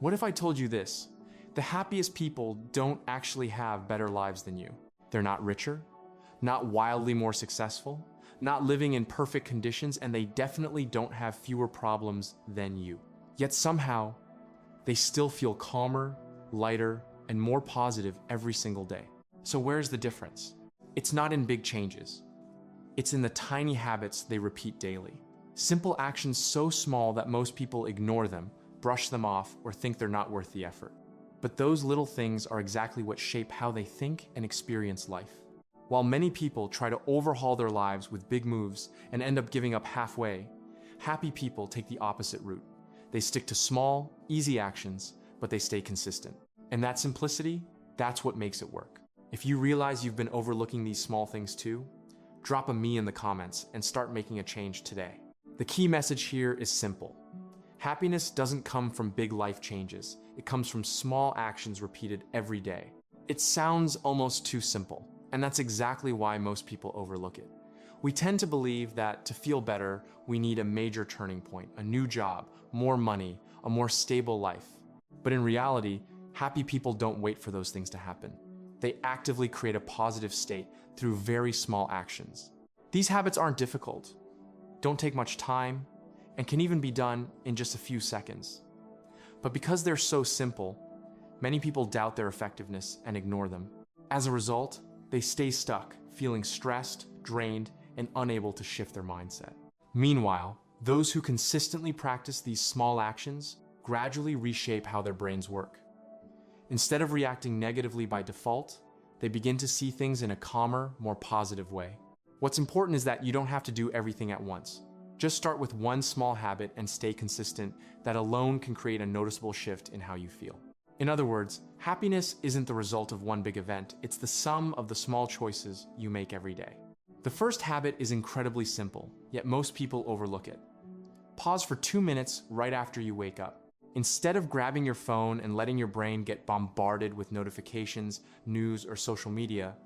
What if I told you this? The happiest people don't actually have better lives than you. They're not richer, not wildly more successful, not living in perfect conditions, and they definitely don't have fewer problems than you. Yet somehow, they still feel calmer, lighter, and more positive every single day. So where's the difference? It's not in big changes. It's in the tiny habits they repeat daily. Simple actions so small that most people ignore them, brush them off, or think they're not worth the effort. But those little things are exactly what shape how they think and experience life. While many people try to overhaul their lives with big moves and end up giving up halfway, happy people take the opposite route. They stick to small, easy actions, but they stay consistent. And that simplicity, that's what makes it work. If you realize you've been overlooking these small things too, drop a me in the comments and start making a change today. The key message here is simple. Happiness doesn't come from big life changes. It comes from small actions repeated every day. It sounds almost too simple, and that's exactly why most people overlook it. We tend to believe that to feel better, we need a major turning point, a new job, more money, a more stable life. But in reality, happy people don't wait for those things to happen. They actively create a positive state through very small actions. These habits aren't difficult, don't take much time, and can even be done in just a few seconds. But because they're so simple, many people doubt their effectiveness and ignore them. As a result, they stay stuck, feeling stressed, drained, and unable to shift their mindset. Meanwhile, those who consistently practice these small actions gradually reshape how their brains work. Instead of reacting negatively by default, they begin to see things in a calmer, more positive way. What's important is that you don't have to do everything at once. Just start with one small habit and stay consistent. That alone can create a noticeable shift in how you feel. In other words, happiness isn't the result of one big event, it's the sum of the small choices you make every day. The first habit is incredibly simple, yet most people overlook it. Pause for 2 minutes right after you wake up. Instead of grabbing your phone and letting your brain get bombarded with notifications, news, or social media,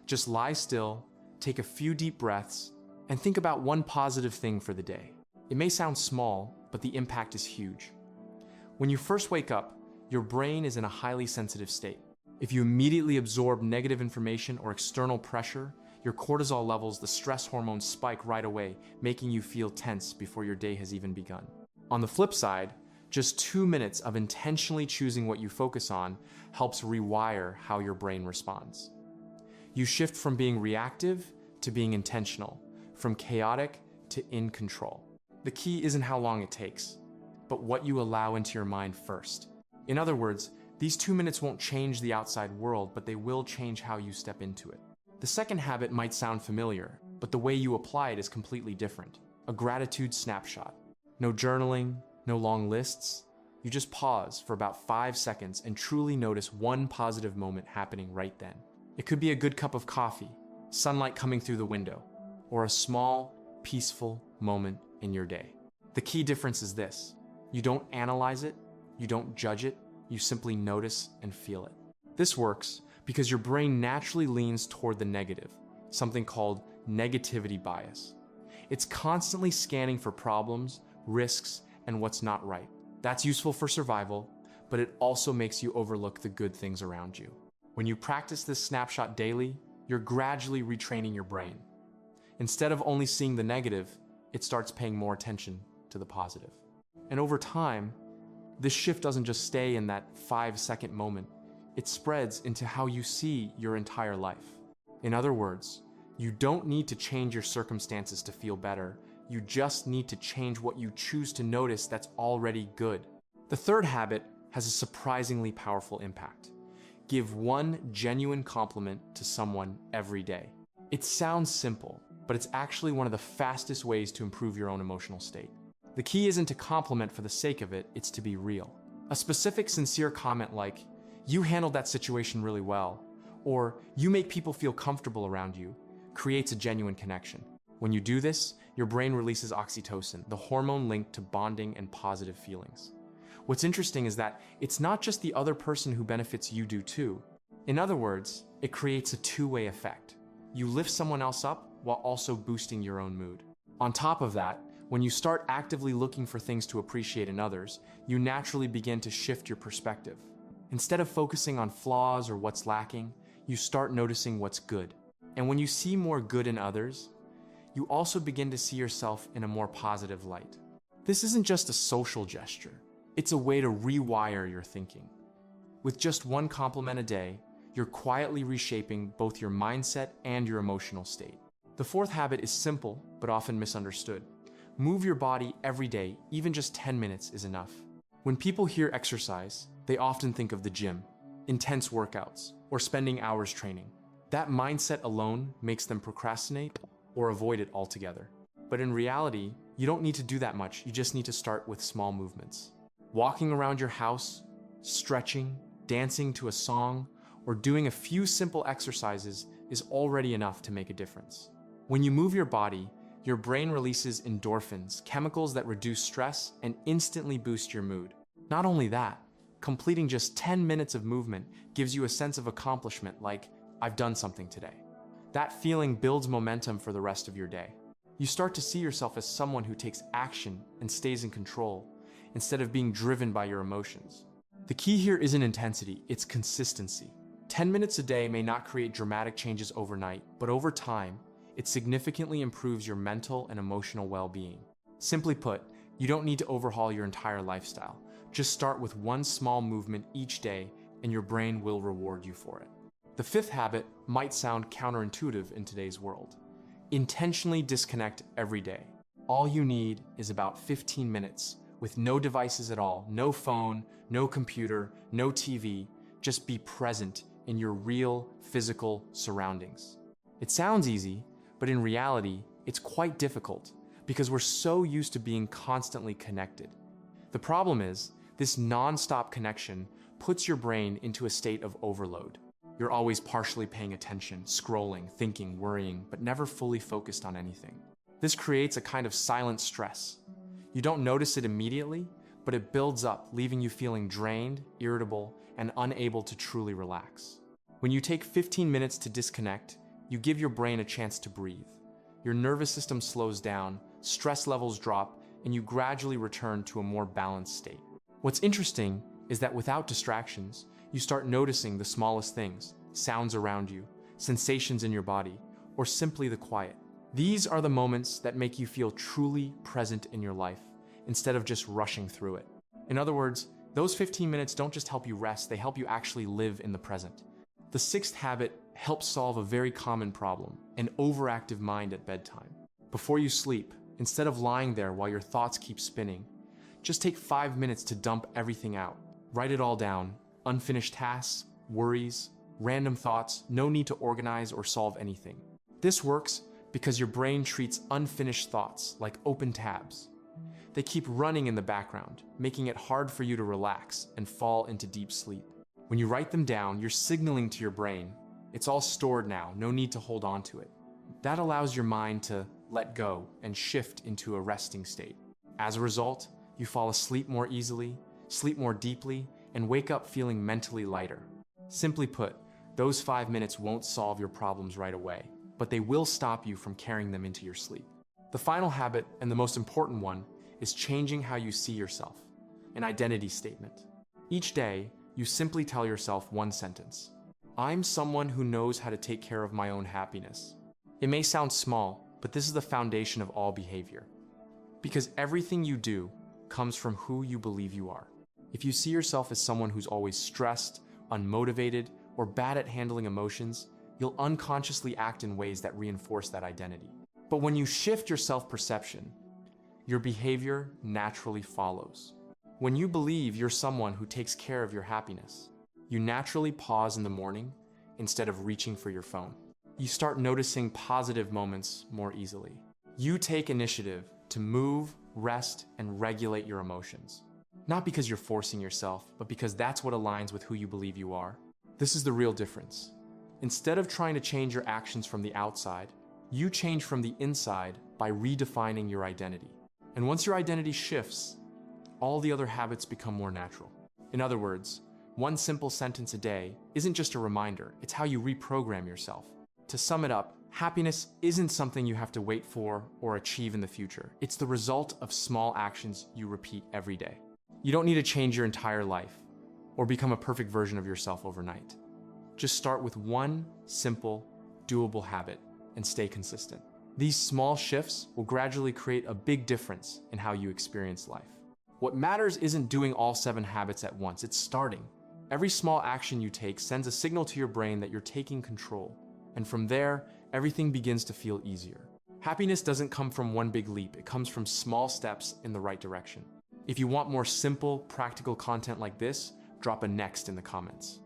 just lie still, take a few deep breaths, and think about one positive thing for the day. It may sound small, but the impact is huge. When you first wake up, your brain is in a highly sensitive state. If you immediately absorb negative information or external pressure, your cortisol levels, the stress hormones, spike right away, making you feel tense before your day has even begun. On the flip side, just 2 minutes of intentionally choosing what you focus on helps rewire how your brain responds. You shift from being reactive to being intentional, from chaotic to in control. The key isn't how long it takes, but what you allow into your mind first. In other words, these 2 minutes won't change the outside world, but they will change how you step into it. The second habit might sound familiar, but the way you apply it is completely different. A gratitude snapshot. No journaling, no long lists. You just pause for about 5 seconds and truly notice one positive moment happening right then. It could be a good cup of coffee, sunlight coming through the window, or a small, peaceful moment in your day. The key difference is this: you don't analyze it, you don't judge it, you simply notice and feel it. This works because your brain naturally leans toward the negative, something called negativity bias. It's constantly scanning for problems, risks, and what's not right. That's useful for survival, but it also makes you overlook the good things around you. When you practice this snapshot daily, you're gradually retraining your brain. Instead of only seeing the negative, it starts paying more attention to the positive. And over time, this shift doesn't just stay in that 5-second moment. It spreads into how you see your entire life. In other words, you don't need to change your circumstances to feel better. You just need to change what you choose to notice that's already good. The third habit has a surprisingly powerful impact. Give one genuine compliment to someone every day. It sounds simple, but it's actually one of the fastest ways to improve your own emotional state. The key isn't to compliment for the sake of it, it's to be real. A specific, sincere comment like, "You handled that situation really well," or "You make people feel comfortable around you," creates a genuine connection. When you do this, your brain releases oxytocin, the hormone linked to bonding and positive feelings. What's interesting is that it's not just the other person who benefits, you do too. In other words, it creates a two-way effect. You lift someone else up while also boosting your own mood. On top of that, When you start actively looking for things to appreciate in others, you naturally begin to shift your perspective. Instead of focusing on flaws or what's lacking, you start noticing what's good. And when you see more good in others, you also begin to see yourself in a more positive light. This isn't just a social gesture. It's a way to rewire your thinking. With just one compliment a day, you're quietly reshaping both your mindset and your emotional state. The fourth habit is simple, but often misunderstood. Move your body every day, even just 10 minutes is enough. When people hear exercise, they often think of the gym, intense workouts, or spending hours training. That mindset alone makes them procrastinate or avoid it altogether. But in reality, you don't need to do that much. You just need to start with small movements. Walking around your house, stretching, dancing to a song, or doing a few simple exercises is already enough to make a difference. When you move your body, your brain releases endorphins, chemicals that reduce stress and instantly boost your mood. Not only that, completing just 10 minutes of movement gives you a sense of accomplishment like, I've done something today. That feeling builds momentum for the rest of your day. You start to see yourself as someone who takes action and stays in control, instead of being driven by your emotions. The key here isn't intensity, it's consistency. 10 minutes a day may not create dramatic changes overnight, but over time, it significantly improves your mental and emotional well-being. Simply put, you don't need to overhaul your entire lifestyle. Just start with one small movement each day, and your brain will reward you for it. The fifth habit might sound counterintuitive in today's world. Intentionally disconnect every day. All you need is about 15 minutes with no devices at all, no phone, no computer, no TV. Just be present in your real physical surroundings. It sounds easy, but in reality, it's quite difficult because we're so used to being constantly connected. The problem is, this non-stop connection puts your brain into a state of overload. You're always partially paying attention, scrolling, thinking, worrying, but never fully focused on anything. This creates a kind of silent stress. You don't notice it immediately, but it builds up, leaving you feeling drained, irritable, and unable to truly relax. When you take 15 minutes to disconnect, you give your brain a chance to breathe. Your nervous system slows down, stress levels drop, and you gradually return to a more balanced state. What's interesting is that without distractions, you start noticing the smallest things, sounds around you, sensations in your body, or simply the quiet. These are the moments that make you feel truly present in your life, instead of just rushing through it. In other words, those 15 minutes don't just help you rest, they help you actually live in the present. The sixth habit helps solve a very common problem, an overactive mind at bedtime. Before you sleep, instead of lying there while your thoughts keep spinning, just take 5 minutes to dump everything out. Write it all down. Unfinished tasks, worries, random thoughts, no need to organize or solve anything. This works because your brain treats unfinished thoughts like open tabs. They keep running in the background, making it hard for you to relax and fall into deep sleep. When you write them down, you're signaling to your brain, it's all stored now, no need to hold on to it. That allows your mind to let go and shift into a resting state. As a result, you fall asleep more easily, sleep more deeply, and wake up feeling mentally lighter. Simply put, those 5 minutes won't solve your problems right away, but they will stop you from carrying them into your sleep. The final habit, and the most important one, is changing how you see yourself, an identity statement. Each day, you simply tell yourself one sentence. I'm someone who knows how to take care of my own happiness. It may sound small, but this is the foundation of all behavior. Because everything you do comes from who you believe you are. If you see yourself as someone who's always stressed, unmotivated, or bad at handling emotions, you'll unconsciously act in ways that reinforce that identity. But when you shift your self-perception, your behavior naturally follows. When you believe you're someone who takes care of your happiness, you naturally pause in the morning instead of reaching for your phone. You start noticing positive moments more easily. You take initiative to move, rest, and regulate your emotions. Not because you're forcing yourself, but because that's what aligns with who you believe you are. This is the real difference. Instead of trying to change your actions from the outside, you change from the inside by redefining your identity. And once your identity shifts, all the other habits become more natural. In other words, one simple sentence a day isn't just a reminder, it's how you reprogram yourself. To sum it up, Happiness isn't something you have to wait for or achieve in the future. It's the result of small actions you repeat every day. You don't need to change your entire life or become a perfect version of yourself overnight. Just start with one simple, doable habit and stay consistent. These small shifts will gradually create a big difference in how you experience life. What matters isn't doing all 7 habits at once, it's starting. Every small action you take sends a signal to your brain that you're taking control. And from there, everything begins to feel easier. Happiness doesn't come from one big leap, it comes from small steps in the right direction. If you want more simple, practical content like this, drop a next in the comments.